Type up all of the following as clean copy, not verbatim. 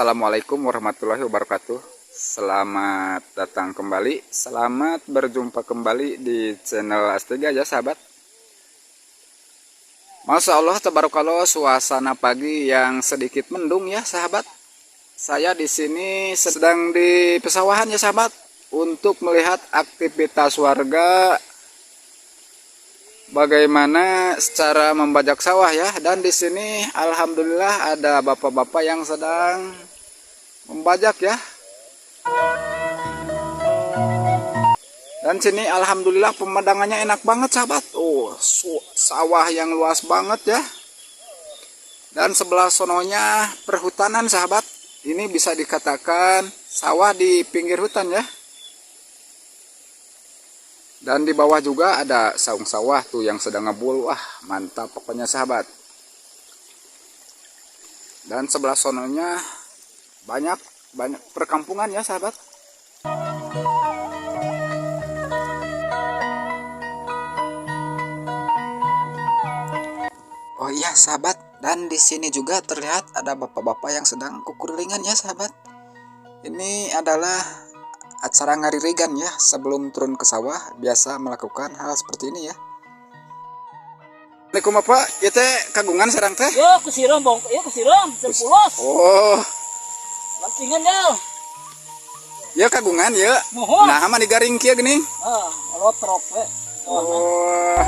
Assalamualaikum warahmatullahi wabarakatuh. Selamat datang kembali, selamat berjumpa kembali di channel Astiga ya sahabat. Masya Allah, tabarakallah, suasana pagi yang sedikit mendung ya sahabat. Saya di sini sedang di pesawahan ya sahabat, untuk melihat aktivitas warga bagaimana secara membajak sawah ya. Dan di sini alhamdulillah ada bapak-bapak yang sedang membajak ya. Dan sini alhamdulillah pemandangannya enak banget sahabat. Sawah yang luas banget ya. Dan sebelah sononya perhutanan sahabat. Ini bisa dikatakan sawah di pinggir hutan ya. Dan di bawah juga ada saung sawah tuh yang sedang ngebul. Wah mantap pokoknya sahabat. Dan sebelah sononya banyak perkampungan ya sahabat. Oh iya sahabat, dan di sini juga terlihat ada bapak-bapak yang sedang kukuringan ya sahabat. Ini adalah acara ngaririgan ya, sebelum turun ke sawah biasa melakukan hal seperti ini ya. Assalamualaikum Bapak, ya teh kagungan sarang teh? Yo kusiram bong, yo kusiram, terpulos. Oh, Lancingan ya. ya kagungan ya. Mohon. Nah, mana digaring kia gini? Kalau trop we. Oh.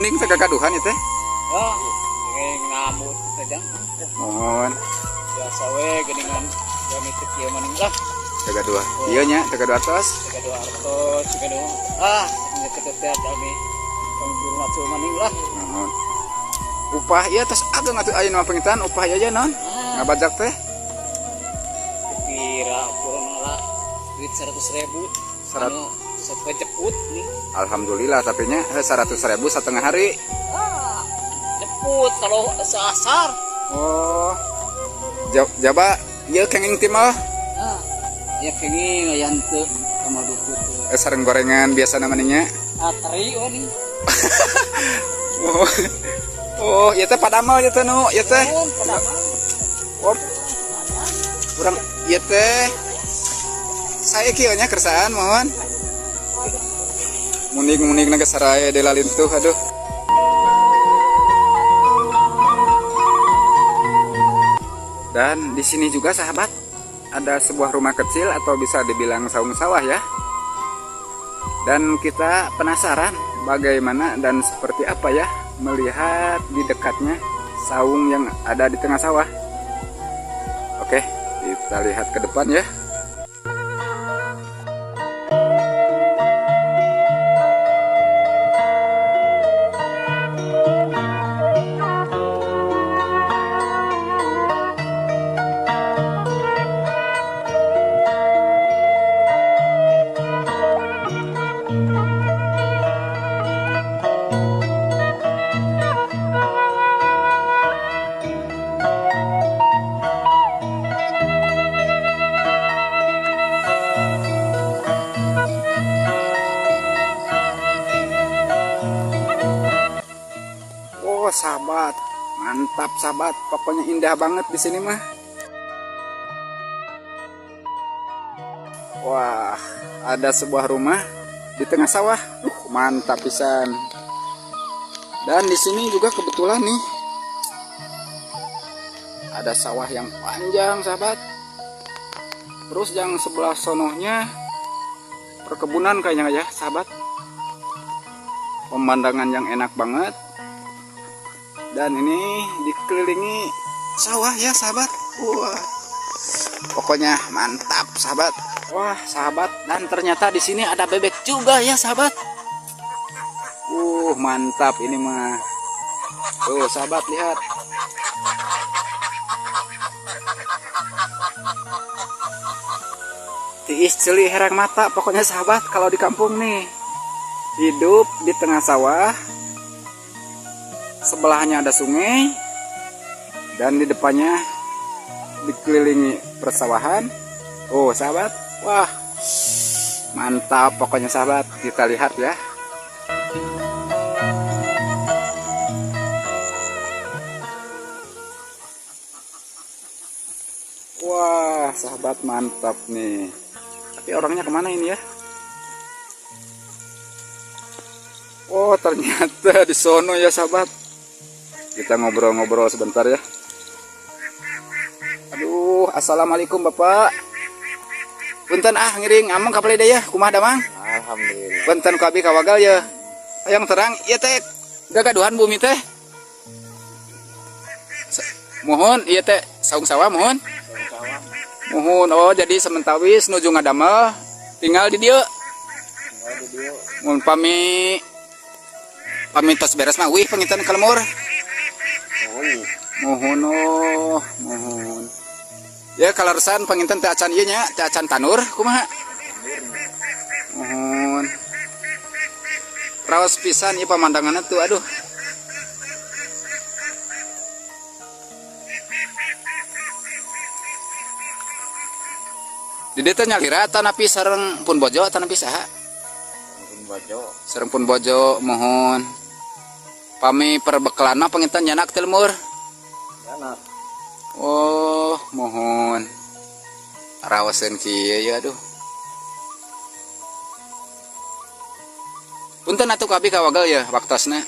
Ini kagaduhan itu teh? Ya, ngamut saja. Mohon. Biasa we geningan jam itu kieu maning lah. Kagaduhan. Iya nya, kagaduhan atas. Kado artos, kado ini ketetet kami. Pengguru nacu maning lah. Mohon. Upah iya atas ageng atuh aya nu pengitan upah aja non. Ngabajak teh. Kira kurang lah duit 100.000. Anu sampai ceput nih. Alhamdulillah tapi nya 100.000 setengah hari. Ceput kalau seasar. Oh. Jaba ieu kenging ti mah. Ya kenging aya henteu sama dukut. Sareng gorengan biasa namanya. Teri nih. Oh, ieu teh padamel ieu teh nu, ieu teh. Oh. Urang ieu teh saya kieu nya kersaan mohon. Muning-muning na saraya de lalintuh aduh. Dan di sini juga sahabat ada sebuah rumah kecil atau bisa dibilang saung sawah ya. Dan kita penasaran bagaimana dan seperti apa ya melihat di dekatnya saung yang ada di tengah sawah. Oke, kita lihat ke depan ya. Oh sahabat, mantap sahabat, pokoknya indah banget di sini mah. Wah, ada sebuah rumah di tengah sawah, mantap pisan. Dan di sini juga kebetulan nih ada sawah yang panjang sahabat. Terus yang sebelah sonohnya perkebunan kayaknya ya sahabat. Pemandangan yang enak banget. Dan ini dikelilingi sawah ya sahabat. Wah, pokoknya mantap sahabat. Wah sahabat, dan ternyata di sini ada bebek juga ya sahabat. Mantap ini mah. Tuh sahabat lihat. Tiis celi herang mata pokoknya sahabat kalau di kampung nih. hidup di tengah sawah, sebelahnya ada sungai, dan di depannya dikelilingi persawahan. Oh sahabat, wah mantap pokoknya sahabat, kita lihat ya. Wah sahabat mantap nih, tapi orangnya kemana ini ya? Oh ternyata di sono ya sahabat. Kita ngobrol-ngobrol sebentar ya. Aduh, assalamualaikum bapak. Punten ngiring amang kapal deh ya, kumaha damang? Alhamdulillah. Punten ku abi kawagal ya. Yang terang, iya teh. Gagaduhan bumi teh. Mohon, iya teh saung sawah mohon. Mohon, oh jadi sementawis nuju ngadamel tinggal di dieu. Mohon pami tos beres mah wih penginten kalemur. Mohon oh, mohon. Ya kalaresan penginten teh acan ieu nya, teh acan tanur kumaha? Mohon. Raos pisan ieu pamandanganna tuh aduh. Di dieu teh nyalira tanapi sareng pun bojo tanapi saha? Sareng pun bojo mohon. Pami perbekalanna penginten nyanak teh lemur. Anak. Oh, mohon. Rawasen kieu ya aduh. Punten atuh kabi kawagal ya waktosna.